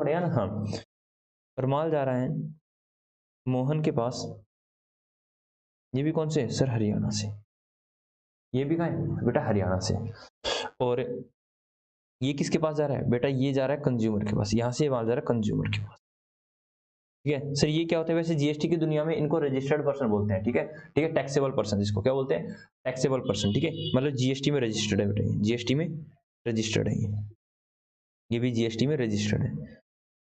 पड़ेगा ना। हाँ, और माल जा रहा है मोहन के पास, ये भी कौन से सर, हरियाणा से, ये भी कहाँ है बेटा, हरियाणा से। और ये किसके पास जा रहा है बेटा, ये जा रहा है कंज्यूमर के पास, यहाँ से माल जा रहा है कंज्यूमर के पास। ठीक है सर, ये क्या होता है वैसे जीएसटी की दुनिया में, इनको रजिस्टर्ड पर्सन बोलते हैं। ठीक है, ठीक है, टैक्सेबल पर्सन, इसको क्या बोलते हैं, टैक्सेबल पर्सन। ठीक है, मतलब जीएसटी में रजिस्टर्ड है बेटा, जीएसटी में रजिस्टर्ड है, ये भी जीएसटी में रजिस्टर्ड है।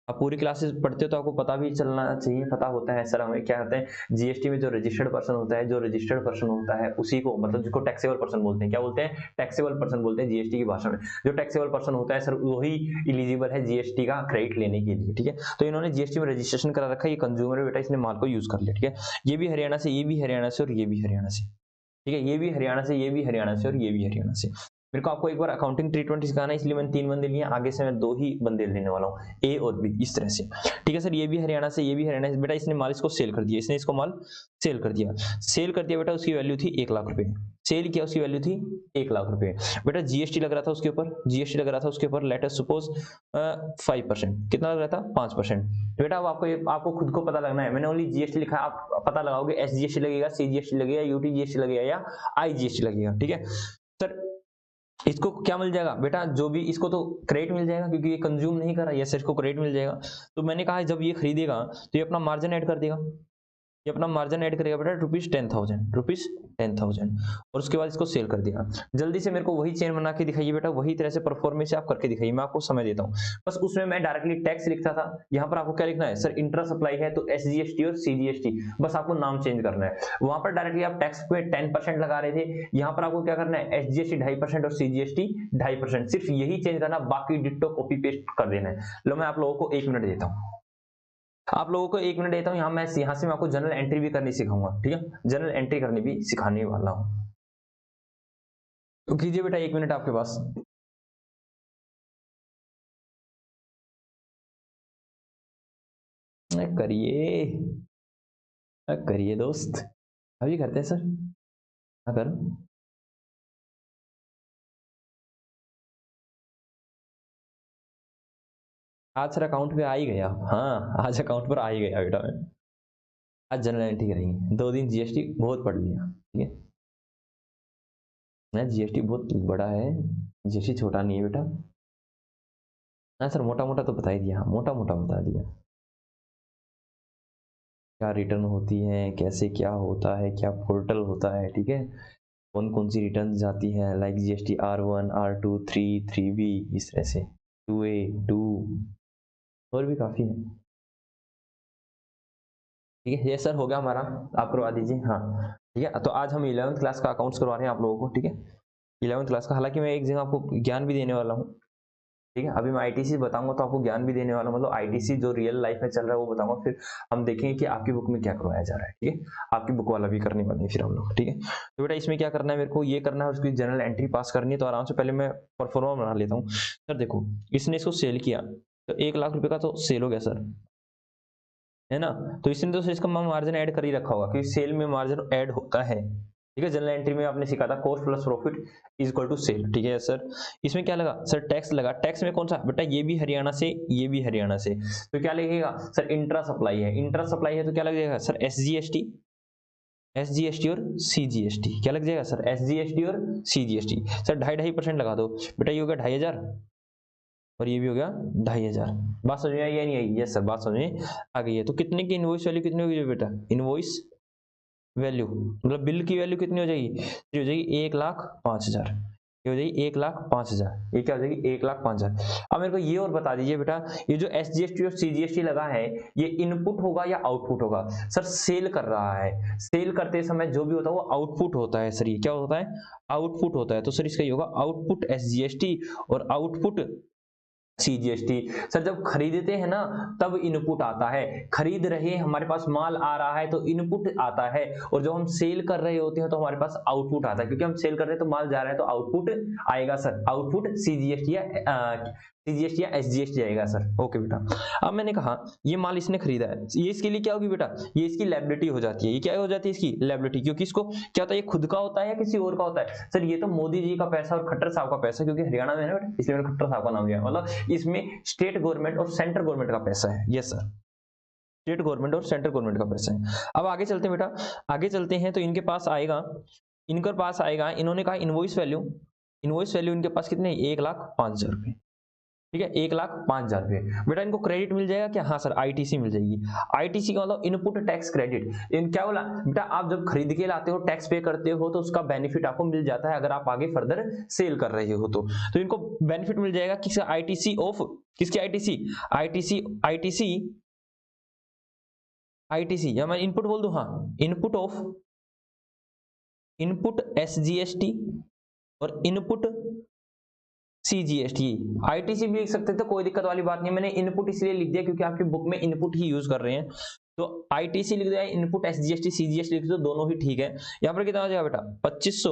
आप पूरी क्लासेस पढ़ते हो तो आपको पता भी चलना चाहिए, पता होता है सर हमें क्या कहते हैं जीएसटी में जो रजिस्टर्ड पर्सन होता है, जो रजिस्टर्ड पर्सन होता है उसी को, मतलब जिसको टैक्सेबल पर्सन बोलते हैं, क्या बोलते हैं, टैक्सेबल पर्सन बोलते हैं जीएसटी की भाषा में। जो टैक्सेबल पर्सन होता है सर वही इलिजिबल है जीएसटी का क्रेडिट लेने के लिए। ठीक है, तो इन्होंने जीएसटी में रजिस्ट्रेशन करा रखा है, ये कंज्यूमर बेटा, इसने माल को यूज कर लिया। ठीक है, ये भी हरियाणा से, ये भी हरियाणा से, और ये भी हरियाणा से। ठीक है, ये भी हरियाणा से, ये भी हरियाणा से, और ये भी हरियाणा से। मेरे को आपको एक बार अकाउंटिंग ट्रीटमेंट सिखाना है, इसलिए मैंने 3 बंदे लिए, आगे से मैं 2 ही बंदे लेने वाला हूँ, ए और बी, इस तरह से। ठीक है सर, ये भी हरियाणा से, ये भी हरियाणा से। बेटा इसने माल इसको सेल कर दिया, इसने इसको माल सेल कर दिया, सेल कर दिया बेटा, उसकी वैल्यू थी 1 लाख रुपए, सेल किया, उसकी वैल्यू थी 1 लाख रुपए। बेटा जीएसटी लग रहा था उसके ऊपर, जीएसटी लग रहा था उसके ऊपर, लेट अस सपोज 5%, कितना लग रहा था, 5%। बेटा अब आपको खुद को पता लगना है, मैंने ओनली जीएसटी लिखा, आप पता लगाओगे एसजीएसटी लगेगा, सीजीएसटी लगेगा, यूटीजीएसटी लगेगा या आईजीएसटी लगेगा। ठीक है सर, इसको क्या मिल जाएगा बेटा, जो भी इसको तो क्रेडिट मिल जाएगा क्योंकि ये कंज्यूम नहीं कर रहा है, यस इसको क्रेडिट मिल जाएगा। तो मैंने कहा जब ये खरीदेगा तो ये अपना मार्जिन ऐड कर देगा, ये अपना मार्जिन ऐड करेगा बेटा, ₹10,000 और उसके बाद इसको सेल कर दिया। जल्दी से मेरे को वही चेन बना के दिखाइए बेटा, वही तरह से परफॉर्मेंस आप करके दिखाइए, मैं आपको समय देता हूँ। बस उसमें मैं डायरेक्टली टैक्स लिखता था, यहाँ पर आपको क्या लिखना है सर, इंट्रा सप्लाई है तो एसजीएसटी और सीजीएसटी, बस आपको नाम चेंज करना है। वहां पर डायरेक्टली आप टैक्स पे 10% लगा रहे थे, यहाँ पर आपको क्या करना है, एसजीएसटी 2.5% और सीजीएसटी 2.5%, सिर्फ यही चेंज करना, बाकी डिट्टो कॉपी पेस्ट कर देना है। लो मैं आप लोगों को 1 मिनट देता हूँ, आप लोगों को 1 मिनट देता हूँ, यहाँ से मैं आपको जनरल एंट्री भी करनी सिखाऊंगा। ठीक है, जनरल एंट्री करनी भी सिखाने वाला हूँ, तो कीजिए बेटा 1 मिनट आपके पास। करिए करिए दोस्त, अभी करते हैं सर, क्या करूं, आज सर अकाउंट पे आ ही गया। हाँ आज अकाउंट पर आ ही गया बेटा, मैं आज जनरल एंट्री करेंगे, 2 दिन जीएसटी बहुत पढ़ लिया। ठीक है ना, जीएसटी बहुत बड़ा है, जीएसटी छोटा नहीं है बेटा। हाँ सर मोटा मोटा तो बता ही दिया, मोटा मोटा बता दिया, क्या रिटर्न होती है, कैसे क्या होता है, क्या पोर्टल होता है। ठीक है, कौन कौन सी रिटर्न जाती है, like GST R1 R2 3 3B, इस तरह से 2A 2, और भी काफ़ी है। ठीक है ये सर हो गया हमारा, आप करवा दीजिए। हाँ ठीक है, तो आज हम 11th क्लास का अकाउंट्स करवा रहे हैं आप लोगों को। ठीक है 11th क्लास का, हालांकि मैं एक जगह आपको ज्ञान भी देने वाला हूँ। ठीक है, अभी मैं आईटीसी बताऊंगा तो आपको ज्ञान भी देने वाला हूँ, मतलब आईटीसी जो रियल लाइफ में चल रहा है वो बताऊंगा, फिर हम देखेंगे कि आपकी बुक में क्या करवाया जा रहा है। ठीक है, आपकी बुक वाला भी करने वाले हैं फिर हम लोग। ठीक है, तो बेटा इसमें क्या करना है, मेरे को ये करना है, उसकी जनरल एंट्री पास करनी है। तो आराम से पहले मैं परफॉर्मा बना लेता हूँ। सर देखो, इसने इसको सेल किया तो 1 लाख रुपए का तो सेल हो गया सर, है ना। तो इसने तो इसका मार्जिन ऐड कर ही रखा होगा, क्योंकि सेल में मार्जिन ऐड होता है। ठीक है, जनरल एंट्री में आपने सीखा था cost plus profit is equal to sell. ठीक है सर, इसमें क्या लगा सर, टैक्स लगा। टैक्स में कौन सा बेटा, ये भी हरियाणा से, ये भी हरियाणा से, तो क्या लगेगा सर, इंट्रा सप्लाई है, इंट्रा सप्लाई है तो क्या लग जाएगा सर, एसजीएसटी, एसजीएसटी और सीजीएसटी, क्या लग जाएगा सर, एसजीएसटी और सीजीएसटी। सर 2.5% लगा दो बेटा, ये हो गया 2,500 और ये भी हो गया 2,500। बात समझ में आई या नहीं आई, यस सर बात समझ में आ गई है। तो कितने की इनवॉइस वैल्यू कितनी होगी बेटा, इनवॉइस वैल्यू मतलब बिल की वैल्यू कितनी हो जाएगी, ये हो जाएगी 1,05,000, ये हो जाएगी 1,05,000, ये क्या हो जाएगी 1,05,000। अब मेरे को ये और बता दीजिए बेटा, ये जो एसजीएसटी और सीजीएसटी लगा है ये इनपुट होगा या आउटपुट होगा। सर सेल कर रहा है, सेल करते समय जो भी होता है वो आउटपुट होता है सर, ये क्या होता है, आउटपुट होता है। तो सर इसका ये होगा आउटपुट एसजीएसटी और आउटपुट सीजीएसटी। सर जब खरीदते हैं ना तब इनपुट आता है, खरीद रहे हैं हमारे पास माल आ रहा है तो इनपुट आता है, और जब हम सेल कर रहे होते हैं तो हमारे पास आउटपुट आता है, क्योंकि हम सेल कर रहे हैं तो माल जा रहा है तो आउटपुट आएगा सर, आउटपुट सीजीएसटी या CGST या SGST जाएगा सर। ओके बेटा, अब मैंने कहा ये माल इसने खरीदा है, ये इसके लिए क्या होगी बेटा, ये इसकी लायबिलिटी हो जाती है। ये क्या हो जाती है, इसकी लायबिलिटी, क्योंकि इसको क्या होता है, ये खुद का होता है या किसी और का होता है। सर ये तो मोदी जी का पैसा और खट्टर साहब का पैसा, क्योंकि हरियाणा में है ना बेटा, इसलिए मैंने खट्टर साहब का नाम लिया, मतलब इसमें स्टेट गवर्नमेंट और सेंट्रल गवर्नमेंट का पैसा है। यस सर, स्टेट गवर्नमेंट और सेंट्रल गवर्नमेंट का पैसा है। अब आगे चलते हैं बेटा, आगे चलते हैं तो इनके पास आएगा, इन्होंने कहा इनवॉइस वैल्यू इनके पास कितने, 1,05,000 रुपए, ठीक है, 1,05,000 रुपए। बेटा इनको क्रेडिट मिल जाएगा क्या, हाँ सर ITC मिल जाएगी। ITC का मतलब इनपुट टैक्स क्रेडिट। इन क्या बोला बेटा, आप जब खरीद के लाते हो, टैक्स पे करते हो, तो उसका बेनिफिट आपको मिल जाता है अगर आप आगे फर्दर सेल कर रहे हो तो इनको बेनिफिट मिल जाएगा किसका, ITC ऑफ, किसकी ITC या मैं इनपुट बोल दूं, हाँ इनपुट SGST और इनपुट CGST। ITC भी लिख सकते थे, कोई दिक्कत वाली बात नहीं, मैंने इनपुट इसलिए लिख दिया क्योंकि आपकी बुक में इनपुट ही यूज कर रहे हैं, तो ITC लिख दिया, इनपुट SGST CGST लिख दो, दोनों ही ठीक है। यहाँ पर कितना हो जाएगा बेटा, 2500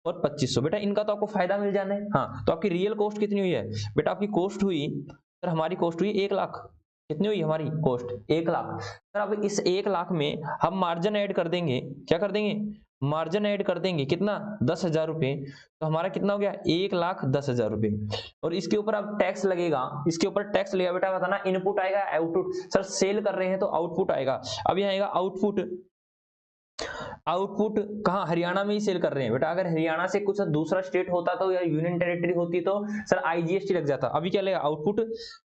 और 2500। बेटा इनका तो आपको फायदा मिल जाना है, हाँ तो आपकी रियल कॉस्ट कितनी हुई है बेटा, आपकी कॉस्ट हुई सर, हमारी कॉस्ट हुई 1 लाख। कितनी हुई हमारी कॉस्ट, 1 लाख। सर अब इस 1 लाख में हम मार्जिन ऐड कर देंगे, क्या कर देंगे, मार्जिन ऐड कर देंगे, कितना, 10,000 रुपए, तो हमारा कितना हो गया, 1,10,000 रुपए। और इसके ऊपर अब टैक्स लगेगा, बेटा बताना, इनपुट आएगा आउटपुट, सर सेल कर रहे हैं तो आउटपुट आएगा। अब यहाँ आएगा आउटपुट कहाँ, हरियाणा में ही सेल कर रहे हैं बेटा, अगर हरियाणा से कुछ दूसरा स्टेट होता तो या यूनियन टेरिटरी होती तो सर IGST लग जाता। अभी क्या लगेगा, आउटपुट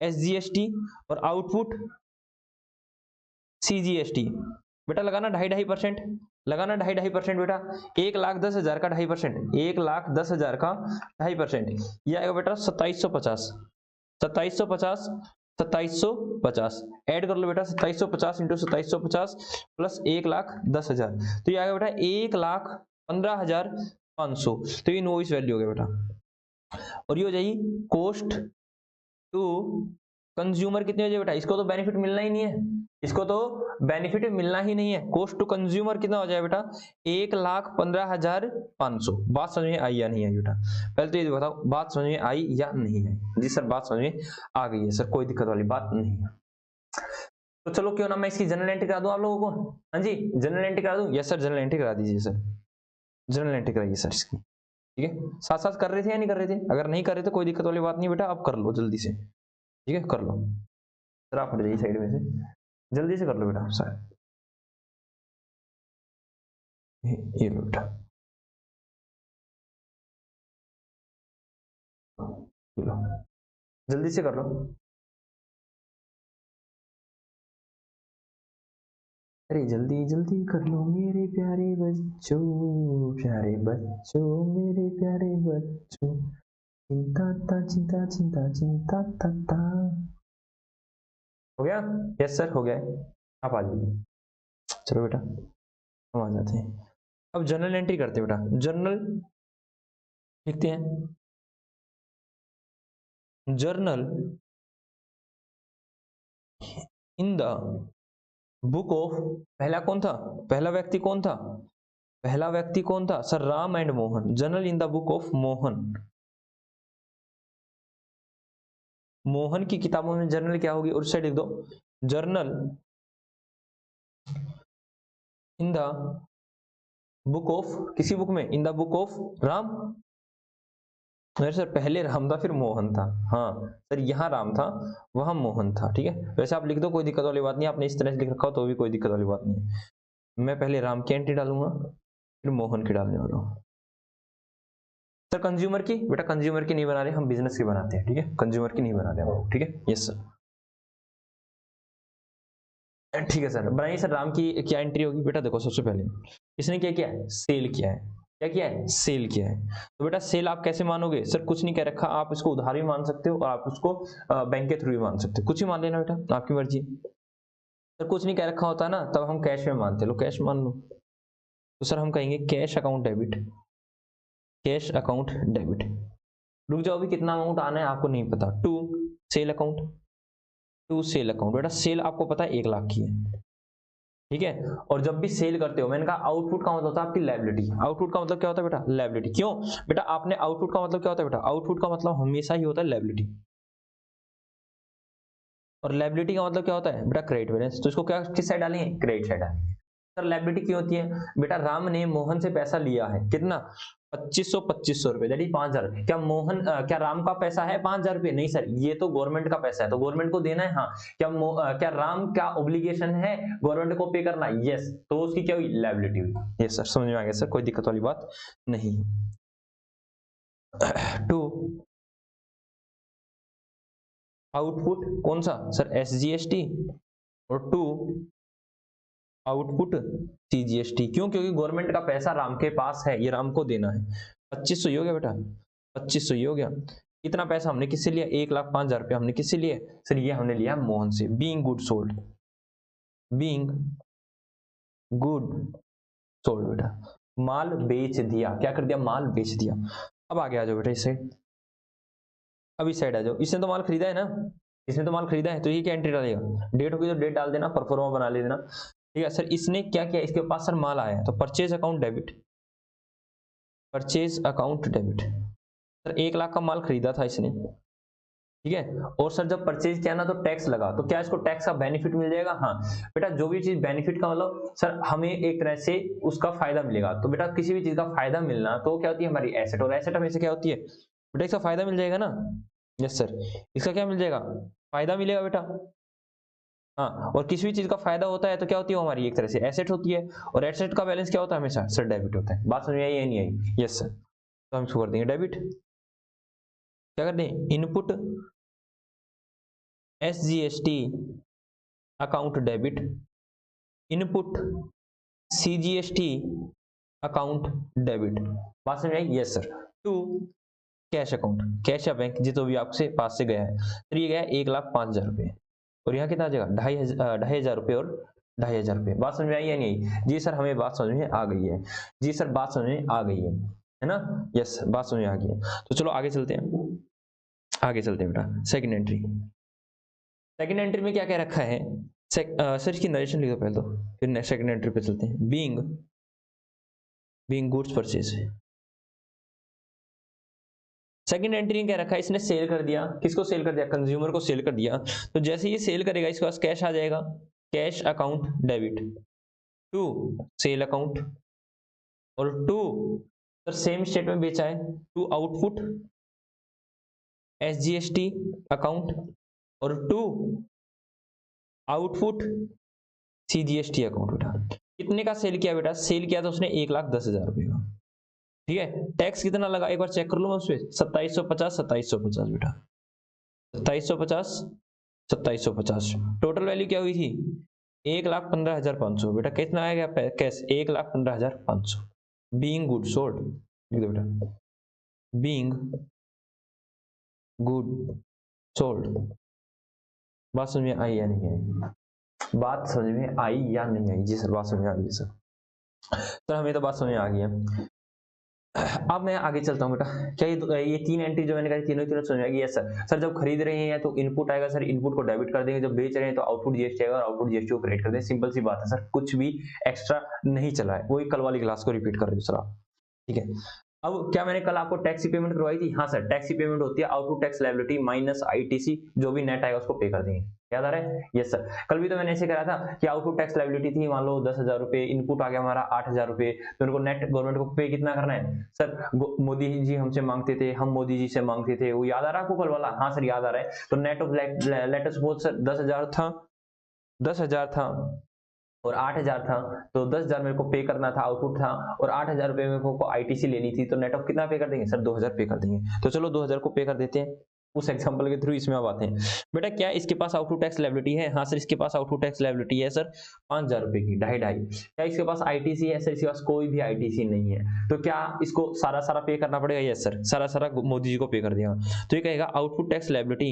SGST और आउटपुट CGST। बेटा लगाना 2.5% लगाना 2.5% बेटा, 1,10,000 का 2.5%, 1,10,000 का 2.5%, ये आएगा बेटा 2750 ऐड कर लो बेटा, 2750 इंटू 2750 प्लस 1,10,000, तो ये आएगा बेटा 1,15,500। तो ये इनवॉइस वैल्यू हो गया बेटा, और ये हो जाएगी कॉस्ट टू कंज्यूमर कितनी हो जाएगी बेटा, इसको तो बेनिफिट मिलना ही नहीं है, कॉस्ट टू कंज्यूमर कितना हो जाए बेटा, 1,15,500। बात समझ में आई या नहीं आई बेटा, पहले तो ये बताओ बात समझ में आई या नहीं आई। जी सर बात समझ में आ गई है सर, कोई दिक्कत वाली बात नहीं है। तो चलो क्यों ना मैं इसकी जनरल एंट्री करा दूं आप लोगों को, हाँ जी जनरल एंट्री करा दूं, यस सर जनरल एंट्री करा दीजिए सर, जनरल एंट्री कराइए सर इसकी, ठीक है। साथ साथ कर रहे थे या नहीं कर रहे थे, अगर नहीं कर रहे थे कोई दिक्कत वाली बात नहीं बेटा, आप कर लो जल्दी से, ठीक है कर लो सर, आप हट जाइए साइड में से, जल्दी से कर लो बेटा सर, ये लो बेटा, ये लो जल्दी से कर लो। अरे जल्दी जल्दी कर लो मेरे प्यारे बच्चों, मेरे प्यारे बच्चों, चिंता चिंता ता। हो गया, यस सर हो गया, आप आ जाइए। चलो बेटा हम आ जाते हैं, अब जर्नल एंट्री करते हैं बेटा, जर्नल लिखते हैं, journal in the book of, पहला व्यक्ति कौन था sir, Ram and Mohan. Journal in the book of Mohan की किताबों में जर्नल क्या होगी, उस साइड लिख दो, journal in the book of, किसी बुक में, in the book of Ram, मेरे सर पहले राम था फिर मोहन था, हाँ सर यहाँ राम था वहां मोहन था, ठीक है। वैसे आप लिख दो कोई दिक्कत वाली बात नहीं, आपने इस तरह से लिख रखा हो तो भी कोई दिक्कत वाली बात नहीं है। मैं पहले राम की एंट्री डालूंगा फिर मोहन की डालने वाला हूँ। सर कंज्यूमर की, बेटा कंज्यूमर की नहीं बना रहे हम, बिजनेस की बनाते हैं, ठीक है, कंज्यूमर की नहीं बना रहे हम, ठीक है। यस सर ठीक है सर बनाइए। सर राम की क्या एंट्री होगी बेटा, देखो सबसे पहले इसने क्या किया है, सेल किया है, क्या किया है, सेल किया है। तो बेटा सेल आप कैसे मानोगे, सर कुछ नहीं कह रखा, आप इसको उधार भी मान सकते हो और आप उसको बैंक के थ्रू भी मान सकते हो, कुछ ही मान लेना बेटा आपकी मर्जी। सर कुछ नहीं कह रखा होता ना तब हम कैश में मानते, लो कैश मान लो, तो सर हम कहेंगे कैश अकाउंट डेबिट, रुक जाओ अभी कितना अमाउंट आना है आपको नहीं पता, टू सेल अकाउंट, बेटा सेल आपको पता है 1 लाख की है, ठीक है। और जब भी सेल करते हो, मैंने कहा आउटपुट का मतलब होता है आपकी लायबिलिटी, आउटपुट का मतलब क्या होता है बेटा, लायबिलिटी। क्यों बेटा आपने, आउटपुट का मतलब क्या होता है बेटा, आउटपुट का मतलब हमेशा ही होता है लायबिलिटी, और लायबिलिटी का मतलब क्या होता है बेटा क्रेडिट बैलेंस, तो इसको क्या किस साइड डालेंगे, क्रेडिट साइड डालेंगे। सर लायबिलिटी क्यों होती है बेटा, राम ने मोहन से पैसा लिया है, कितना 2500 रुपए, दैट इज 5000। क्या क्या राम का पैसा है 5000 रुपए, नहीं सर, ये तो गवर्नमेंट का पैसा है, तो गवर्नमेंट को देना है। हाँ, क्या राम का ऑब्लिगेशन है गवर्नमेंट को पे करना, यस, तो उसकी क्या हुई, लायबिलिटी हुई। यस सर, समझ में आ गया सर, कोई दिक्कत वाली बात नहीं। 2 आउटपुट कौन सा सर, SGST, और 2 आउटपुट CGST। क्यों, क्योंकि गवर्नमेंट का पैसा राम के पास है, ये राम को देना है। 2500 ही हो गया बेटा, 2500 ही हो गया। इतना पैसा हमने किससे लिया, 1,05,000 रुपया हमने किससे लिए सर, ये हमने लिया मोहन से। Being good sold, being good sold बेटा, माल बेच दिया, क्या कर दिया, माल बेच दिया। अब आगे आ जाओ बेटा इस साइड, अब इस साइड आ जाओ, इसने तो माल खरीदा है ना, इसने तो माल खरीदा है, तो ये क्या एंट्री डालेगा, डेट होगी तो डेट डाल देना, परफॉर्मा बना ले देना। ठीक है सर, इसने क्या किया, इसके पास सर माल आया, तो purchase account debit, purchase account debit. Sir 1 lakh का माल खरीदा था इसने, ठीक है, और सर जब परचेज किया ना तो टैक्स लगा, तो क्या इसको टैक्स का बेनिफिट मिल जाएगा, हाँ बेटा, जो भी चीज बेनिफिट का मतलब सर हमें एक तरह से उसका फायदा मिलेगा, तो बेटा किसी भी चीज का फायदा मिलना तो क्या होती है हमारी एसेट, और एसेट हमेशा क्या होती है बेटा, इसका फायदा मिल जाएगा ना। यस सर, इसका क्या मिल जाएगा, फायदा मिलेगा बेटा। हाँ, और किसी भी चीज का फायदा होता है तो क्या होती है हमारी एक तरह से एसेट होती है, और एसेट का बैलेंस क्या होता है हमेशा सर, डेबिट होता है। बात समझ में आई या नहीं आई, यस सर, तो हम इसको कर देंगे डेबिट। क्या कर दें, input SGST account debit, input CGST account debit. बात समझ आई, yes sir. 2 cash account, cash या बैंक जो भी आपसे पास से गया है, तो ये गया 1,05,000 रुपये, और यहाँ कितना आ जाएगा 2,500 रुपये और 2,500 रुपये। बात समझ में आई या नहीं, जी सर हमें बात समझ में आ गई है, जी सर बात समझ में आ गई है ना, यस बात समझ में आ गई है। तो चलो आगे चलते हैं, आगे चलते हैं बेटा, सेकंड एंट्री। सेकंड एंट्री में क्या क्या रखा है, सर इसकी नरेशन लिखो पहले, तो फिर सेकंड एंट्री पे चलते हैं। Being goods purchase, second entry में क्या रखा है, इसने सेल कर दिया, किसको सेल कर दिया, कंज्यूमर को सेल कर दिया, तो जैसे ये सेल करेगा इसके पास कैश आ जाएगा, cash account debit, 2 sale account, और 2 सर सेम स्टेट में बेचा है, 2 आउटपुट SGST अकाउंट, और 2 आउटपुट CGST अकाउंट। बेटा कितने का सेल किया बेटा, सेल किया तो उसने 1,10,000 रुपये का, ठीक है। टैक्स कितना लगा एक बार चेक कर लो मैं उस पर, 2750, 2750 बेटा, 2750, 2750। टोटल वैल्यू क्या हुई थी, 1,15,500। बेटा कितना आएगा कैश, 1,15,500। बीइंग गुड सोल्ड लिख दो बेटा, बीइंग गुड सोल्ड। बात समझ में आई या नहीं आई, बात समझ में आई या नहीं आई, जी सर बात समझ में आ गई सर, सर हमें तो बात समझ में आ गई है। अब मैं आगे चलता हूँ बेटा, क्या ये 3 एंट्री जो मैंने कही तीनों समझ में आ गई, यस सर। सर जब खरीद रहे हैं तो इनपुट आएगा सर, इनपुट को डेबिट कर देंगे, जब बेच रहे हैं तो आउटपुट GST आएगा और आउटपुट GST को क्रेडिट कर देंगे, सिंपल सी बात है सर, कुछ भी एक्स्ट्रा नहीं चला है, वही कल वाली क्लास को रिपीट कर रहे हो सर आप, ठीक है। अब क्या मैंने कल आपको टैक्स की पेमेंट करवाई थी, हाँ सर, टैक्स की पेमेंट होती है output tax liability minus ITC, जो भी नेट आएगा उसको पे कर देंगे, याद आ रहा है, यस सर। कल भी तो मैंने ऐसे करा था कि आउटपुट टैक्स लायबिलिटी थी मान लो 10,000 रुपए, इनपुट आ गया हमारा 8,000 रुपए, तो उनको नेट गवर्नमेंट को पे कितना करना है सर, मोदी जी हमसे मांगते थे, हम मोदी जी से मांगते थे, वो याद आ रहा है आपको कल वाला, हाँ सर याद आ रहा है। तो net of let us suppose sir 10,000 था, 10,000 था और 8,000 था, तो 10,000 मेरे को पे करना था, आउटपुट था, और 8,000 रुपए मेरे को ITC लेनी थी, तो नेट ऑफ कितना पे कर देंगे सर, 2,000 पे कर देंगे। तो चलो 2,000 को पे कर देते हैं, उस एग्जांपल के थ्रू इसमें अब आते हैं। बेटा क्या इसके पास आउटपुट टैक्स लायबिलिटी है, हाँ सर इसके पास आउटपुट टैक्स लायबिलिटी है सर 5,000 रुपए की, 2.5। क्या इसके पास ITC है सर, इसके पास कोई भी ITC नहीं है, तो क्या इसको सारा पे करना पड़ेगा, यस सर, सारा मोदी जी को पे कर दिया, तो ये कहेगा output tax liability,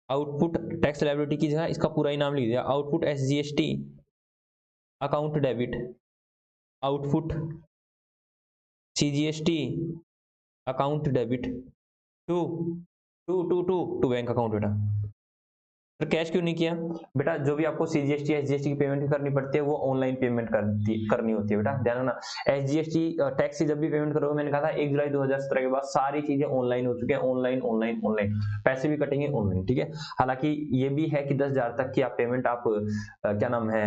output tax liability की जगह इसका पूरा ही नाम लिख दिया, output SGST account debit, output CGST account debit to to to to to bank account बेटा, फिर कैश क्यों नहीं किया? बेटा जो भी आपको सीजीएसटी एसजीएसटी की पेमेंट करनी पड़ती है वो ऑनलाइन पेमेंट करनी होती है बेटा, ध्यान रखना। एसजीएसटी टैक्स की जब भी पेमेंट करोगे, मैंने कहा था 1 जुलाई 2017 के बाद सारी चीजें ऑनलाइन हो चुकी है, ऑनलाइन ऑनलाइन ऑनलाइन, पैसे भी कटेंगे ऑनलाइन, ठीक है। हालांकि ये भी है कि 10,000 तक की आप पेमेंट आप क्या नाम है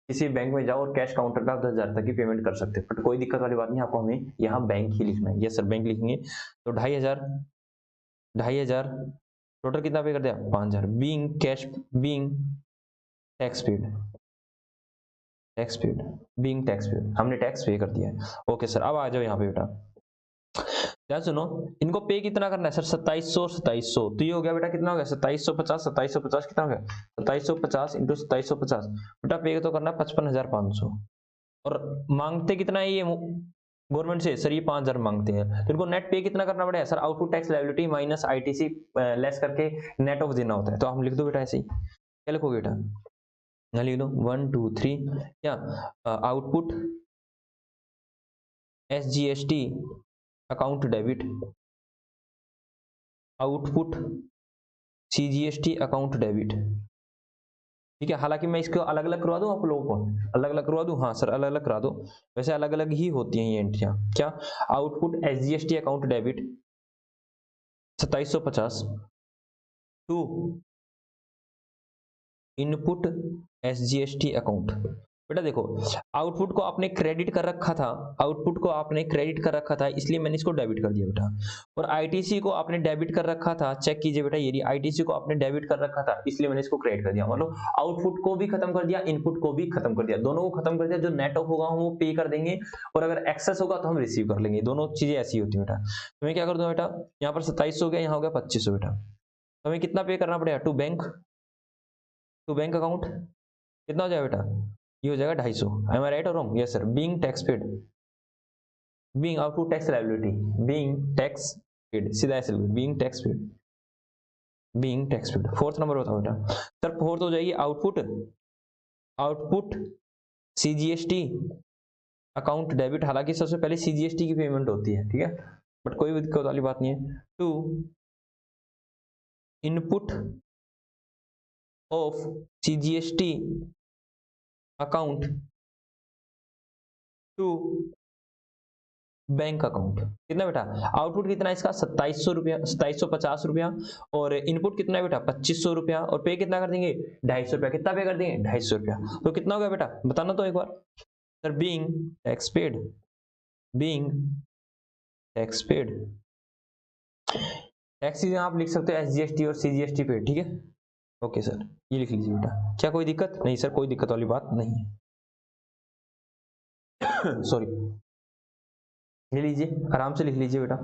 किसी बैंक में जाओ और कैश काउंटर पे आप 10,000 तक की पेमेंट कर सकते हो, बट कोई दिक्कत वाली बात नहीं, आपको हमें यहाँ बैंक ही लिखना है। यस सर बैंक लिखेंगे तो 2,500 टोटल कितना पे कर दिया? 5,000। Being cash, being tax paid, tax paid, being tax paid, हमने टैक्स पे कर दिया है। ओके सर, अब आ जाओ यहाँ पे बेटा, ध्यान सुनो, इनको पे कितना करना है सर? 2700 2700, तो ये हो गया बेटा कितना हो गया? 2750, 2750 कितना हो गया? 2750 इंटू 2750, बेटा पे तो करना 55,500। और मांगते कितना है ये गवर्नमेंट से? सर ये 5,000 मांगते हैं, तो इनको नेट पे कितना करना पड़ेगा? Sir output tax liability minus ITC less करके नेट ऑफ देना होता है, तो हम लिख दो बेटा ऐसे ही। क्या लिखोगे बेटा? यहाँ लिख दो 1 2 3 क्या output SGST account debit, output CGST account debit, ठीक है। हालांकि मैं इसको अलग अलग करवा दूं, आप लोगों को अलग अलग करवा दूं? हाँ सर अलग अलग करा दो, वैसे अलग अलग ही होती हैं ये एंट्रियां। क्या? Output SGST account debit 2750 to input SGST account. बेटा देखो, आउटपुट को आपने क्रेडिट कर रखा था, आउटपुट को आपने क्रेडिट कर रखा था, इसलिए मैंने इसको डेबिट कर दिया बेटा। और आईटीसी को आपने डेबिट कर रखा था, चेक कीजिए बेटा, ये आईटीसी को आपने डेबिट कर रखा था, इसलिए मैंने इसको क्रेडिट कर दिया। मतलब आउटपुट को भी खत्म कर दिया, इनपुट को भी खत्म कर दिया, दोनों को खत्म कर दिया। जो नेट ऑफ होगा हम वो पे कर देंगे, और अगर एक्सेस होगा तो हम रिसीव कर लेंगे। दोनों चीजें ऐसी होती है बेटा। तो मैं क्या कर दूंगा बेटा, यहाँ पर 2700 हो गया, यहाँ हो गया 2500 बेटा। तो हमें कितना पे करना पड़ेगा? टू बैंक अकाउंट कितना हो जाएगा बेटा? ये हो जाएगा 250। एम आई राइट और wrong? Yes sir. Being tax paid, being output tax liability, being tax paid, सीधा ऐसे being tax paid, being tax paid. Fourth number बताओ बेटा सर। फोर्थ हो जाएगी आउटपुट सीजीएसटी अकाउंट डेबिट। हालांकि सबसे पहले सीजीएसटी की पेमेंट होती है, ठीक है, बट कोई दिक्कत वाली बात नहीं है। To input of CGST account to bank account. कितना बेटा? आउटपुट कितना इसका? 2700 रुपया, 2750 रुपया, और इनपुट कितना है बेटा? 2500 रुपया, और पे कितना कर देंगे? 250 रुपया। कितना पे कर देंगे? 250 रुपया। तो कितना हो गया बेटा? बताना तो एक बार sir. Being tax paid, being tax paid, tax आप लिख सकते हो एसजीएसटी और सीजीएसटी पे, ठीक है। ओके सर, ये लिख लीजिए बेटा। क्या कोई दिक्कत? नहीं सर, कोई दिक्कत वाली बात नहीं है। सॉरी, ले लीजिए, आराम से लिख लीजिए बेटा।